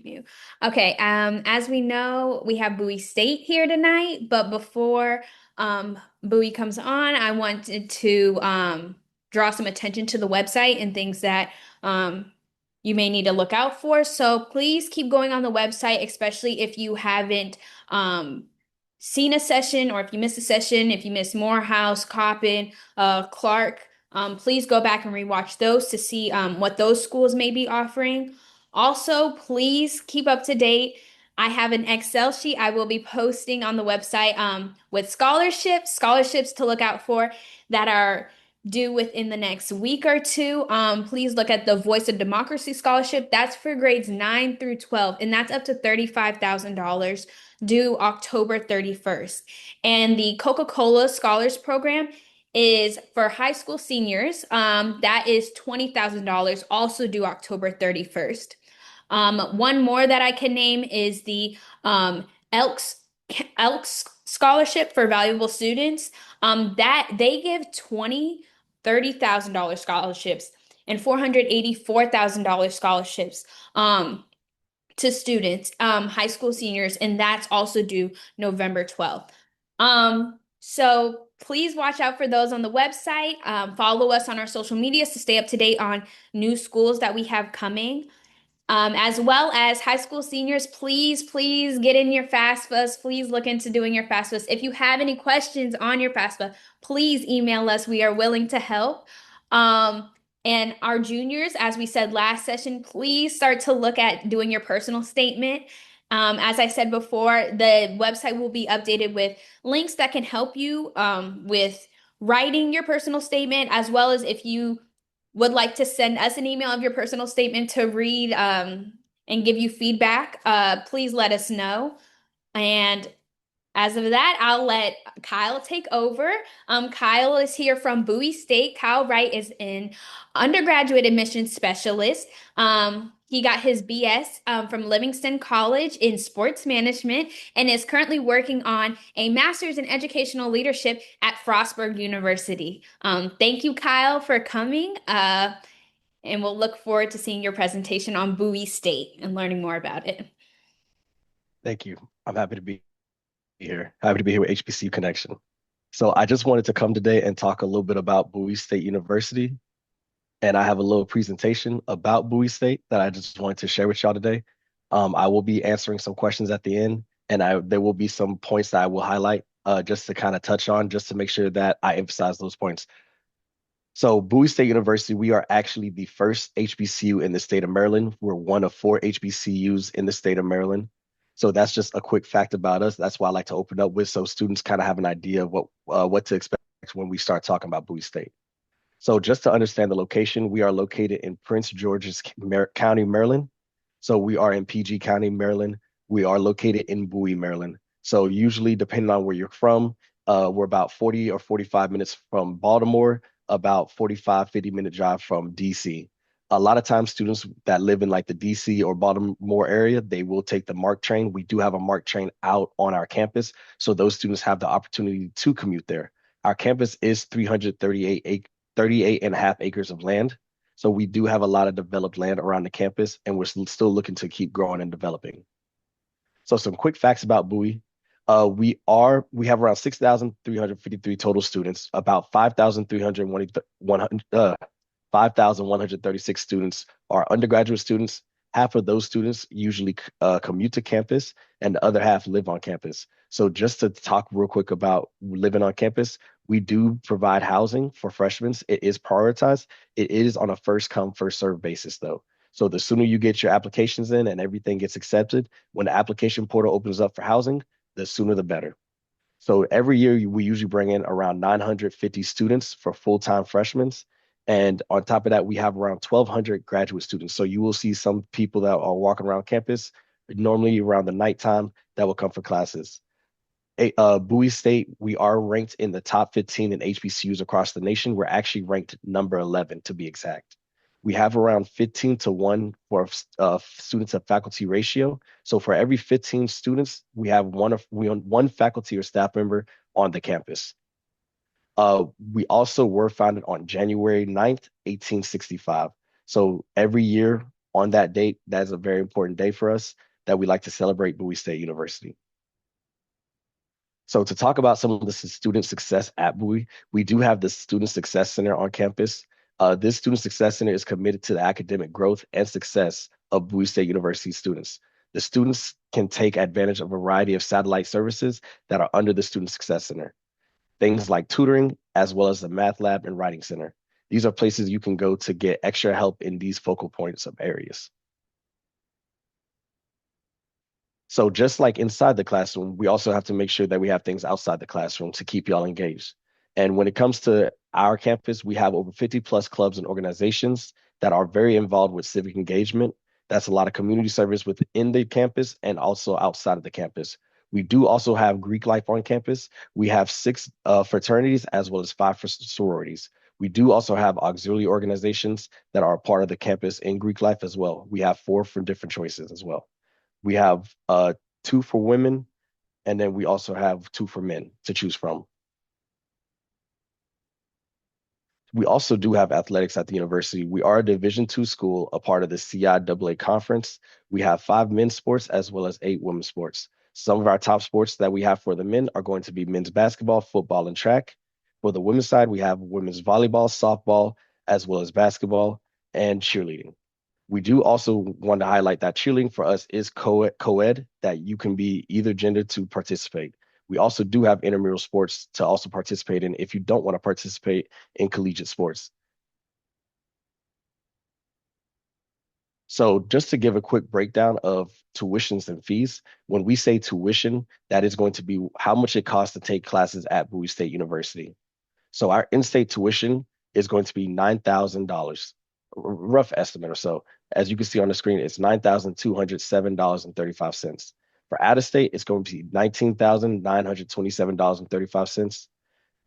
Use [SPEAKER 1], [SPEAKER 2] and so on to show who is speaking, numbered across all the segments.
[SPEAKER 1] You. Okay, as we know, we have Bowie State here tonight, but before Bowie comes on, I wanted to draw some attention to the website and things that you may need to look out for. So please keep going on the website, especially if you haven't seen a session or if you missed a session, if you missed Morehouse, Coppin, Clark. Please go back and rewatch those to see what those schools may be offering. Also, please keep up to date. I have an Excel sheet I will be posting on the website with scholarships to look out for that are due within the next week or two. Please look at the Voice of Democracy Scholarship. That's for grades 9 through 12, and that's up to $35,000 due October 31st. And the Coca-Cola Scholars Program is for high school seniors. That is $20,000, also due October 31st. One more that I can name is the Elks Elks Scholarship for valuable students. That they give 20, $30,000 scholarships and $484,000 scholarships to students, high school seniors, and that's also due November 12th. So please watch out for those on the website. Follow us on our social medias to stay up to date on new schools that we have coming. As well as high school seniors, please get in your FAFSAs. Please look into doing your FAFSAs. If you have any questions on your FAFSA, please email us. We are willing to help. And our juniors, as we said last session, please start to look at doing your personal statement. As I said before, the website will be updated with links that can help you with writing your personal statement, as well as if you would like to send us an email of your personal statement to read and give you feedback, please let us know. And as of that, I'll let Kyle take over. Kyle is here from Bowie State. Kyle Wright is an undergraduate admissions specialist. He got his BS from Livingston College in sports management and is currently working on a master's in educational leadership at Frostburg University. Thank you, Kyle, for coming. And we'll look forward to seeing your presentation on Bowie State and learning more about it.
[SPEAKER 2] Thank you. I'm happy to be here. Happy to be here with HBCU Connection. So I just wanted to come today and talk a little bit about Bowie State University. And I have a little presentation about Bowie State that I just wanted to share with y'all today. I will be answering some questions at the end, and there will be some points that I will highlight just to kind of touch on, just to make sure that I emphasize those points. So Bowie State University, we are actually the first HBCU in the state of Maryland. We're one of four HBCUs in the state of Maryland. So that's just a quick fact about us. That's why I like to open up with, so students kind of have an idea of what to expect when we start talking about Bowie State. So just to understand the location, we are located in Prince George's County, Maryland. So we are in PG County, Maryland. We are located in Bowie, Maryland. So usually, depending on where you're from, we're about 40 or 45 minutes from Baltimore, about 45, 50-minute drive from DC. A lot of times students that live in like the DC or Baltimore area, they will take the MARC train. We do have a MARC train out on our campus, so those students have the opportunity to commute there. Our campus is 38 and a half acres of land. So we do have a lot of developed land around the campus, and we're still looking to keep growing and developing. So some quick facts about Bowie. We have around 6,353 total students. About 5,136 students are undergraduate students. Half of those students usually commute to campus, and the other half live on campus. So just to talk real quick about living on campus, we do provide housing for freshmen. It is prioritized. It is on a first come, first served basis, though. So the sooner you get your applications in and everything gets accepted, when the application portal opens up for housing, the sooner the better. So every year we usually bring in around 950 students for full-time freshmen. And on top of that, we have around 1,200 graduate students. So you will see some people that are walking around campus, normally around the nighttime, that will come for classes. Bowie State, we are ranked in the top 15 in HBCUs across the nation. We're actually ranked number 11 to be exact. We have around 15 to 1 for students to faculty ratio. So for every 15 students, we have one faculty or staff member on the campus. We also were founded on January 9th, 1865. So every year on that date, that's a very important day for us that we like to celebrate Bowie State University. So to talk about some of the student success at Bowie, we do have the Student Success Center on campus. This Student Success Center is committed to the academic growth and success of Bowie State University students. The students can take advantage of a variety of satellite services that are under the Student Success Center, things like tutoring, as well as the math lab and writing center. These are places you can go to get extra help in these focal points of areas. So just like inside the classroom, we also have to make sure that we have things outside the classroom to keep y'all engaged. And when it comes to our campus, we have over 50 plus clubs and organizations that are very involved with civic engagement. That's a lot of community service within the campus and also outside of the campus. We do also have Greek life on campus. We have six fraternities as well as five sororities. We do also have auxiliary organizations that are a part of the campus in Greek life as well. We have four from different choices as well. We have two for women, and then we also have two for men to choose from. We also do have athletics at the university. We are a Division II school, a part of the CIAA conference. We have five men's sports as well as eight women's sports. Some of our top sports that we have for the men are going to be men's basketball, football, and track. For the women's side, we have women's volleyball, softball, as well as basketball and cheerleading. We do also want to highlight that cheerleading for us is co-ed, that you can be either gender to participate. We also do have intramural sports to also participate in if you don't want to participate in collegiate sports. So just to give a quick breakdown of tuitions and fees, when we say tuition, that is going to be how much it costs to take classes at Bowie State University. So our in-state tuition is going to be $9,000, rough estimate or so. As you can see on the screen, it's $9,207.35. For out of state, it's going to be $19,927.35.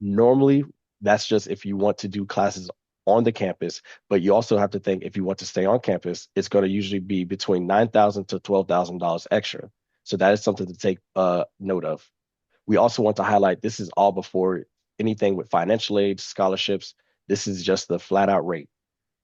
[SPEAKER 2] Normally, that's just if you want to do classes on the campus, but you also have to think if you want to stay on campus, it's going to usually be between $9,000 to $12,000 extra. So that is something to take note of. We also want to highlight this is all before anything with financial aid, scholarships. This is just the flat out rate.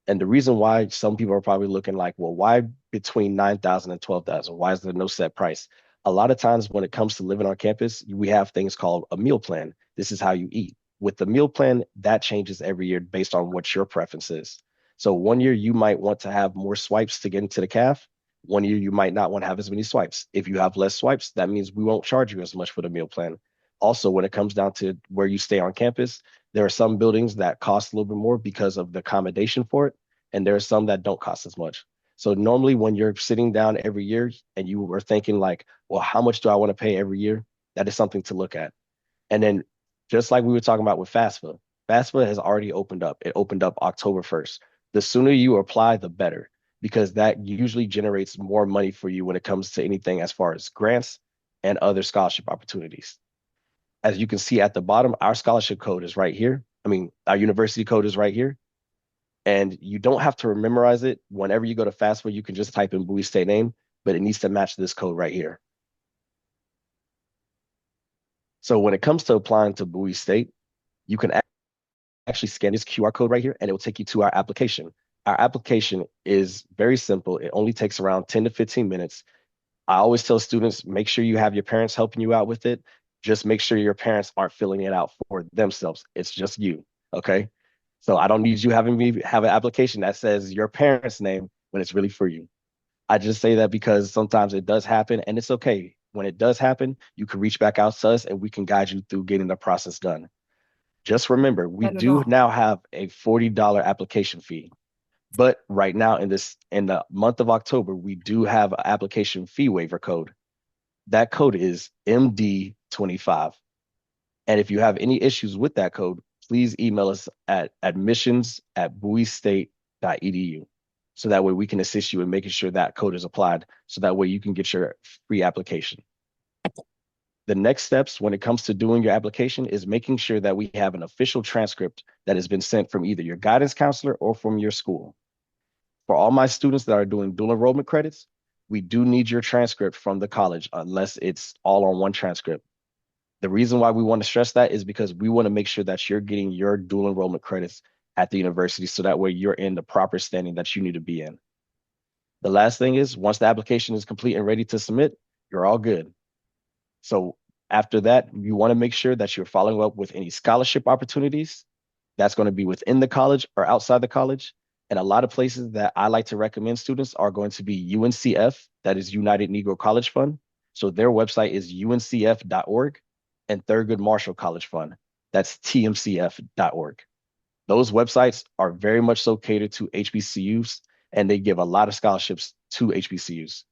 [SPEAKER 2] And the reason why some people are probably looking like, well, why between 9,000 and 12,000? Why is there no set price? A lot of times when it comes to living on campus, we have things called a meal plan. This is how you eat. With the meal plan, that changes every year based on what your preference is. So one year you might want to have more swipes to get into the calf. One year you might not want to have as many swipes. If you have less swipes, that means we won't charge you as much for the meal plan. Also, when it comes down to where you stay on campus, there are some buildings that cost a little bit more because of the accommodation for it, and there are some that don't cost as much. So normally when you're sitting down every year and you are thinking like, well, how much do I want to pay every year? That is something to look at. And then just like we were talking about with FAFSA, FAFSA has already opened up. It opened up October 1st. The sooner you apply, the better, because that usually generates more money for you when it comes to anything as far as grants and other scholarship opportunities. As you can see at the bottom, our scholarship code is right here. I mean, our university code is right here. And you don't have to memorize it. Whenever you go to FAFSA, you can just type in Bowie State name, but it needs to match this code right here. So when it comes to applying to Bowie State, you can actually scan this QR code right here and it will take you to our application. Our application is very simple. It only takes around 10 to 15 minutes. I always tell students, make sure you have your parents helping you out with it. Just make sure your parents aren't filling it out for themselves. It's just you, okay? So I don't need you having me have an application that says your parents' name when it's really for you. I just say that because sometimes it does happen and it's okay. When it does happen, you can reach back out to us and we can guide you through getting the process done. Just remember, we
[SPEAKER 1] Not at
[SPEAKER 2] do
[SPEAKER 1] all.
[SPEAKER 2] now have a $40 application fee. But right now in the month of October, we do have an application fee waiver code. That code is MD25. And if you have any issues with that code, please email us at admissions@bowiestate.edu. So that way we can assist you in making sure that code is applied. So that way you can get your free application. The next steps when it comes to doing your application is making sure that we have an official transcript that has been sent from either your guidance counselor or from your school. For all my students that are doing dual enrollment credits, we do need your transcript from the college unless it's all on one transcript. The reason why we want to stress that is because we want to make sure that you're getting your dual enrollment credits at the university so that way you're in the proper standing that you need to be in. The last thing is once the application is complete and ready to submit, you're all good. So after that, you want to make sure that you're following up with any scholarship opportunities that's going to be within the college or outside the college. And a lot of places that I like to recommend students are going to be UNCF, that is United Negro College Fund. So their website is uncf.org, and Thurgood Marshall College Fund, that's tmcf.org. Those websites are very much so catered to HBCUs, and they give a lot of scholarships to HBCUs.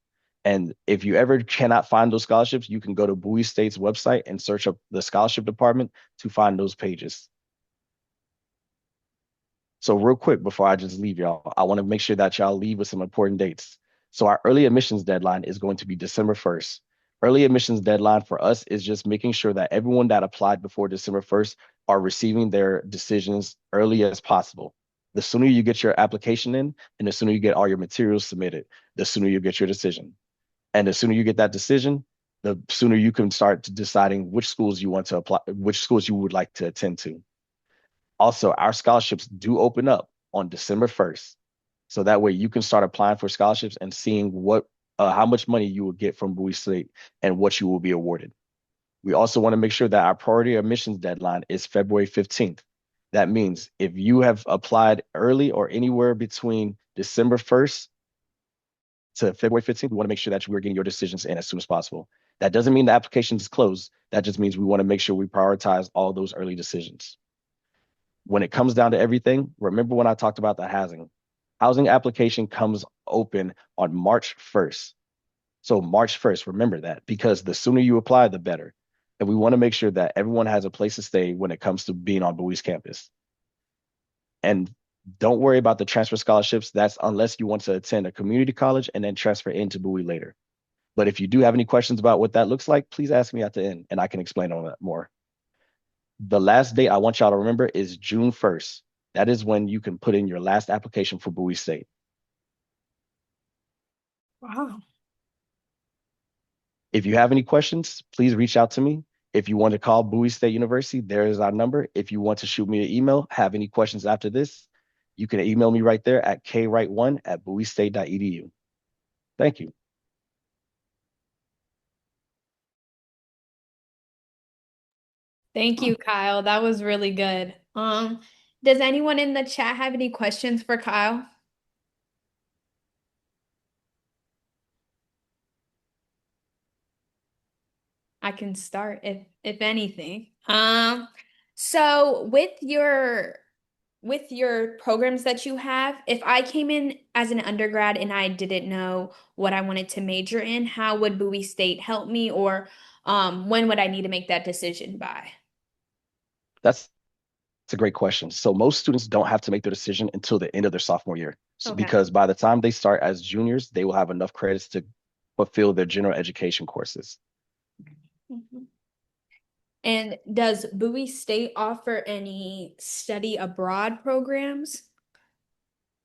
[SPEAKER 2] And if you ever cannot find those scholarships, you can go to Bowie State's website and search up the scholarship department to find those pages. So real quick before I just leave y'all, I want to make sure that y'all leave with some important dates. So our early admissions deadline is going to be December 1st. Early admissions deadline for us is just making sure that everyone that applied before December 1st are receiving their decisions early as possible. The sooner you get your application in and the sooner you get all your materials submitted, the sooner you get your decision. And the sooner you get that decision, the sooner you can start deciding which schools you want to apply, which schools you would like to attend to. Also, our scholarships do open up on December 1st. So that way you can start applying for scholarships and seeing how much money you will get from Bowie State and what you will be awarded. We also want to make sure that our priority admissions deadline is February 15th. That means if you have applied early or anywhere between December 1st to February 15th, we want to make sure that we're getting your decisions in as soon as possible. That doesn't mean the application is closed. That just means we want to make sure we prioritize all those early decisions. When it comes down to everything, remember when I talked about the housing application comes open on March 1st. So March 1st, remember that because the sooner you apply, the better. And we want to make sure that everyone has a place to stay when it comes to being on Bowie's campus. And don't worry about the transfer scholarships. That's unless you want to attend a community college and then transfer into Bowie later. But if you do have any questions about what that looks like, please ask me at the end and I can explain on that more. The last date I want y'all to remember is June 1st. That is when you can put in your last application for Bowie State.
[SPEAKER 1] Wow.
[SPEAKER 2] If you have any questions, please reach out to me. If you want to call Bowie State University, there is our number. If you want to shoot me an email, have any questions after this, you can email me right there at kwright1@bowiestate.edu. Thank you.
[SPEAKER 1] Thank you, Kyle. That was really good. Does anyone in the chat have any questions for Kyle? I can start if anything. So with your programs that you have, if I came in as an undergrad and I didn't know what I wanted to major in, how would Bowie State help me, or when would I need to make that decision by?
[SPEAKER 2] That's a great question. So most students don't have to make their decision until the end of their sophomore year. So
[SPEAKER 1] Okay.
[SPEAKER 2] because by the time they start as juniors, they will have enough credits to fulfill their general education courses.
[SPEAKER 1] Mhm. And does Bowie State offer any study abroad programs?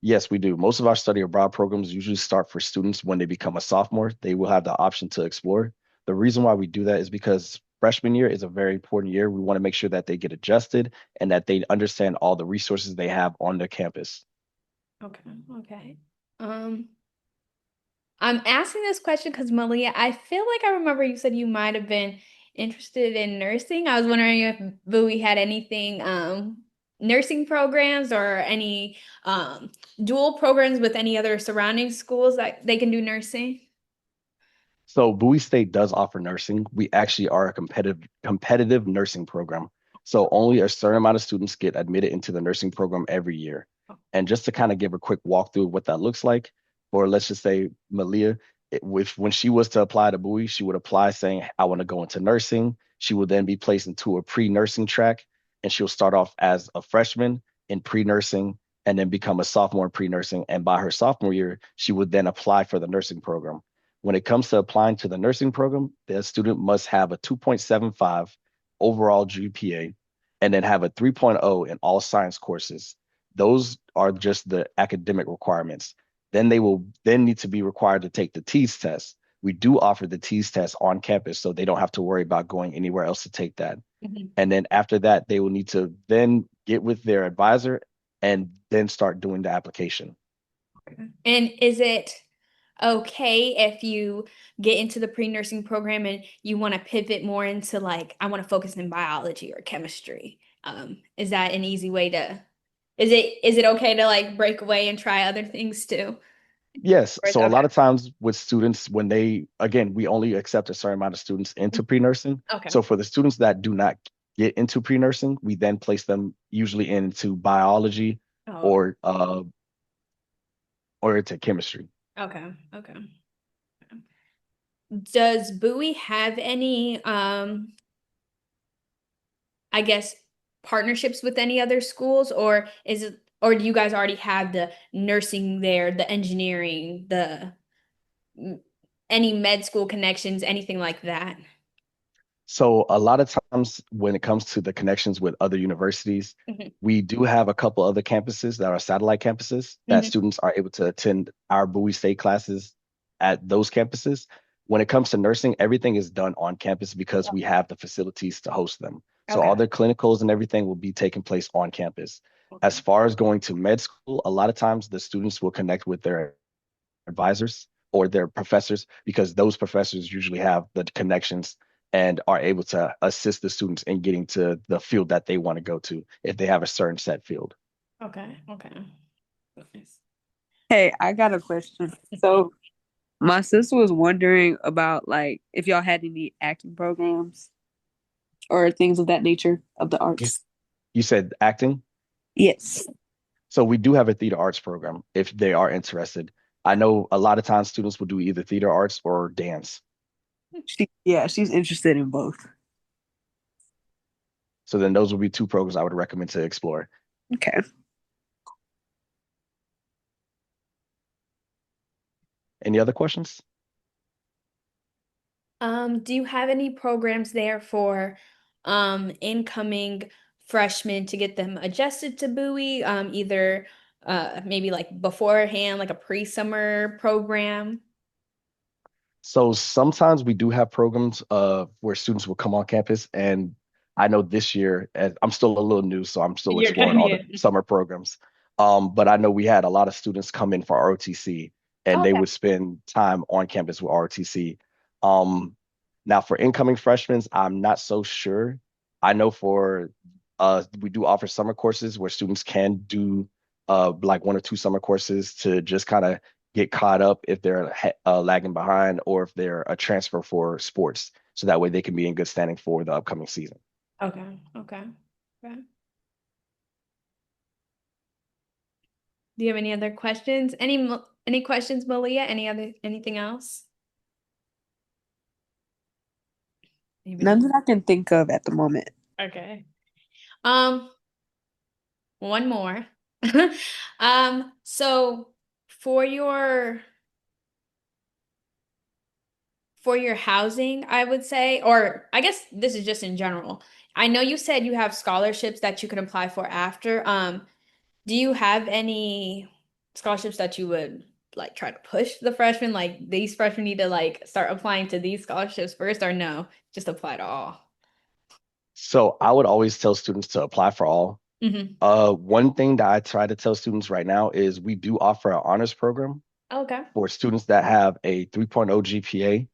[SPEAKER 2] Yes, we do. Most of our study abroad programs usually start for students when they become a sophomore. They will have the option to explore. The reason why we do that is because freshman year is a very important year. We want to make sure that they get adjusted and that they understand all the resources they have on their campus.
[SPEAKER 1] Okay, okay. Um, I'm asking this question because Malia, I feel like I remember you said you might have been interested in nursing. I was wondering if Bowie had anything, nursing programs or any dual programs with any other surrounding schools that they can do nursing.
[SPEAKER 2] So Bowie State does offer nursing. We actually are a competitive nursing program. So only a certain amount of students get admitted into the nursing program every year. And just to kind of give a quick walkthrough of what that looks like, for let's just say Malia, when she was to apply to Bowie, she would apply saying, I want to go into nursing. She would then be placed into a pre-nursing track, and she'll start off as a freshman in pre-nursing and then become a sophomore in pre-nursing. And by her sophomore year, she would then apply for the nursing program. When it comes to applying to the nursing program, the student must have a 2.75 overall GPA and then have a 3.0 in all science courses. Those are just the academic requirements. Then they will then need to be required to take the TEAS test. We do offer the TEAS test on campus, so they don't have to worry about going anywhere else to take that.
[SPEAKER 1] Mhm.
[SPEAKER 2] And then after that, they will need to then get with their advisor and then start doing the application.
[SPEAKER 1] And is it okay if you get into the pre-nursing program and you want to pivot more into like I want to focus in biology or chemistry. Is that an easy way to is it okay to like break away and try other things too?
[SPEAKER 2] Yes.
[SPEAKER 1] Or it's
[SPEAKER 2] So a
[SPEAKER 1] okay.
[SPEAKER 2] lot of times with students, when they, again, we only accept a certain amount of students into pre-nursing.
[SPEAKER 1] Okay.
[SPEAKER 2] So for the students that do not get into pre-nursing, we then place them usually into biology
[SPEAKER 1] Oh, okay.
[SPEAKER 2] or uh or into chemistry.
[SPEAKER 1] Okay. Okay. Does Bowie have any I guess partnerships with any other schools or is it or do you guys already have the nursing there, the engineering, the m- any med school connections, anything like that?
[SPEAKER 2] So a lot of times when it comes to the connections with other universities,
[SPEAKER 1] Hmm.
[SPEAKER 2] we do have a couple other campuses that are satellite campuses that
[SPEAKER 1] Hmm.
[SPEAKER 2] students are able to attend our Bowie State classes at those campuses. When it comes to nursing, everything is done on campus because we have the facilities to host them. So
[SPEAKER 1] Okay.
[SPEAKER 2] all their clinicals and everything will be taking place on campus.
[SPEAKER 1] Okay.
[SPEAKER 2] As far as going to med school, a lot of times the students will connect with their advisors or their professors because those professors usually have the connections and are able to assist the students in getting to the field that they want to go to if they have a certain set field.
[SPEAKER 1] Okay. Okay. Nice.
[SPEAKER 3] Hey, I got a question. So my sister was wondering about like if y'all had any acting programs or things of that nature of the
[SPEAKER 2] You,
[SPEAKER 3] arts.
[SPEAKER 2] you said acting.
[SPEAKER 3] Yes.
[SPEAKER 2] So we do have a theater arts program if they are interested. I know a lot of times students will do either theater arts or dance.
[SPEAKER 3] She's interested in both.
[SPEAKER 2] So then those would be two programs I would recommend to explore.
[SPEAKER 3] Okay.
[SPEAKER 2] Any other questions?
[SPEAKER 1] Do you have any programs there for incoming freshmen to get them adjusted to Bowie? Either maybe like beforehand, like a pre-summer program?
[SPEAKER 2] So sometimes we do have programs where students will come on campus, and I know this year, and I'm still a little new, so I'm still
[SPEAKER 1] You're
[SPEAKER 2] exploring
[SPEAKER 1] good,
[SPEAKER 2] all the
[SPEAKER 1] yeah.
[SPEAKER 2] summer programs. But I know we had a lot of students come in for ROTC, and they
[SPEAKER 1] Okay.
[SPEAKER 2] would spend time on campus with ROTC. Um, Now for incoming freshmen, I'm not so sure. I know for we do offer summer courses where students can do like one or two summer courses to just kind of get caught up if they're lagging behind or if they're a transfer for sports. So that way they can be in good standing for the upcoming season.
[SPEAKER 1] Okay. Okay. Okay. Do you have any other questions? Any questions, Malia? Anything else?
[SPEAKER 3] None
[SPEAKER 1] Anybody?
[SPEAKER 3] that I can think of at the moment.
[SPEAKER 1] Okay. Um, one more. So for your for your housing, I would say, or I guess this is just in general. I know you said you have scholarships that you can apply for after. Do you have any scholarships that you would like try to push the freshmen? Like these freshmen need to like start applying to these scholarships first, or no, just apply to all?
[SPEAKER 2] So I would always tell students to apply for all.
[SPEAKER 1] Hmm.
[SPEAKER 2] One thing that I try to tell students right now is we do offer an honors program
[SPEAKER 1] Okay.
[SPEAKER 2] for students that have a 3.0 GPA.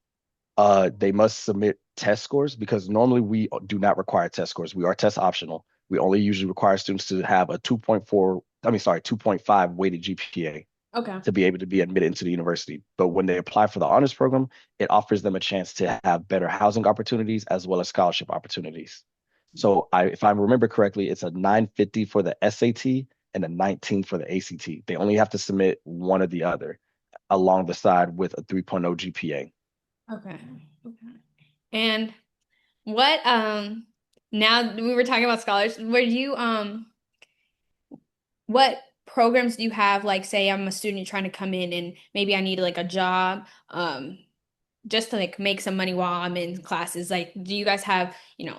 [SPEAKER 2] They must submit test scores because normally we do not require test scores. We are test optional. We only usually require students to have a 2.4, I mean, sorry, 2.5 weighted GPA
[SPEAKER 1] Okay.
[SPEAKER 2] to be able to be admitted into the university. But when they apply for the honors program, it offers them a chance to have better housing opportunities as well as scholarship opportunities. So if I remember correctly, it's a 950 for the SAT and a 19 for the ACT. They only have to submit one or the other along the side with a 3.0 GPA.
[SPEAKER 1] Okay. Okay. And what now we were talking about scholars. Were you what programs do you have like say I'm a student trying to come in and maybe I need like a job just to like make some money while I'm in classes. Like do you guys have,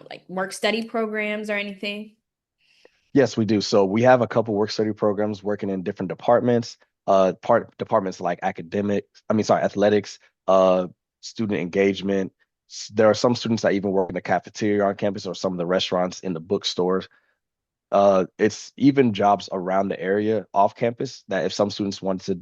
[SPEAKER 1] like work study programs or anything?
[SPEAKER 2] Yes, we do. So we have a couple work study programs working in different departments, departments like athletics, uh, student engagement. There are some students that even work in the cafeteria on campus or some of the restaurants in the bookstores. It's even jobs around the area off campus that if some students want to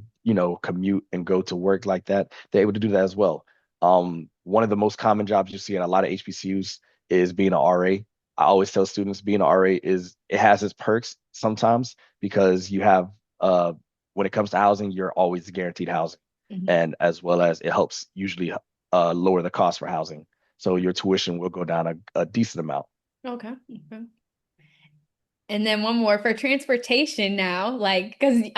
[SPEAKER 2] commute and go to work like that, they're able to do that as well. One of the most common jobs you see in a lot of HBCUs is being an RA. I always tell students being an RA it has its perks sometimes because you have when it comes to housing, you're always guaranteed housing.
[SPEAKER 1] Mhm.
[SPEAKER 2] And as well as it helps usually lower the cost for housing. So your tuition will go down a decent amount.
[SPEAKER 1] Okay. Okay. And then one more for transportation now, like, because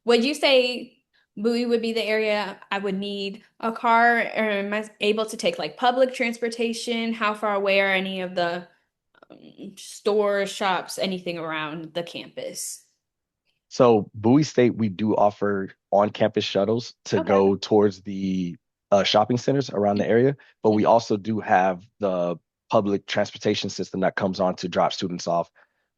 [SPEAKER 1] would you say Bowie would be the area I would need a car, or am I able to take like public transportation? How far away are any of the stores, shops, anything around the campus?
[SPEAKER 2] So Bowie State, we do offer on-campus shuttles to
[SPEAKER 1] Okay.
[SPEAKER 2] go towards the shopping centers around the area, but we also do have the public transportation system that comes on to drop students off,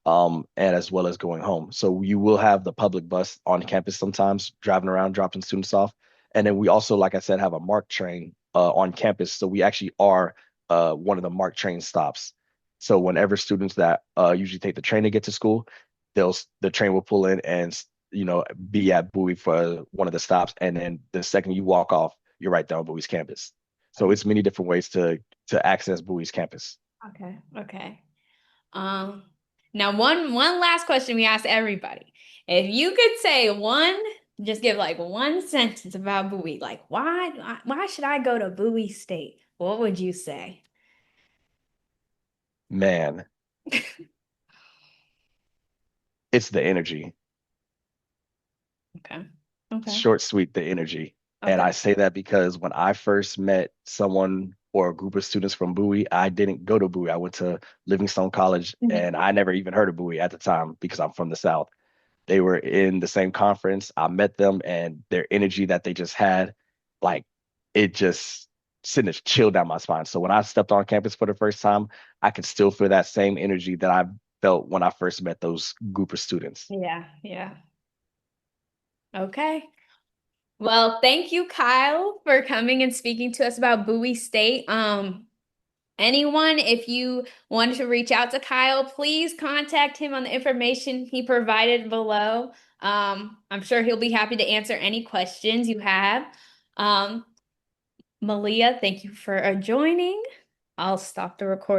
[SPEAKER 2] and as well as going home. So you will have the public bus on campus sometimes driving around, dropping students off, and then we also, like I said, have a MARC train on campus. So we actually are one of the MARC train stops. So whenever students that usually take the train to get to school, the train will pull in and be at Bowie for one of the stops, and then the second you walk off, you're right down Bowie's campus. So it's many different ways to access Bowie's campus.
[SPEAKER 1] Okay. Okay. Um, Now one last question we ask everybody. If you could say one, just give like one sentence about Bowie, like why should I go to Bowie State? What would you say?
[SPEAKER 2] Man, it's the energy.
[SPEAKER 1] Okay. Okay.
[SPEAKER 2] Short, sweet, the energy. And
[SPEAKER 1] Okay.
[SPEAKER 2] I say that because when I first met someone or a group of students from Bowie, I didn't go to Bowie. I went to Livingstone College
[SPEAKER 1] Mhm.
[SPEAKER 2] and I never even heard of Bowie at the time because I'm from the South. They were in the same conference. I met them and their energy that they just had, like it just sent a chill down my spine. So when I stepped on campus for the first time, I could still feel that same energy that I felt when I first met those group of students.
[SPEAKER 1] Yeah, yeah. Okay. Well, thank you, Kyle, for coming and speaking to us about Bowie State. Anyone, if you wanted to reach out to Kyle, please contact him on the information he provided below. I'm sure he'll be happy to answer any questions you have. Um, Malia, thank you for joining. I'll stop the recording.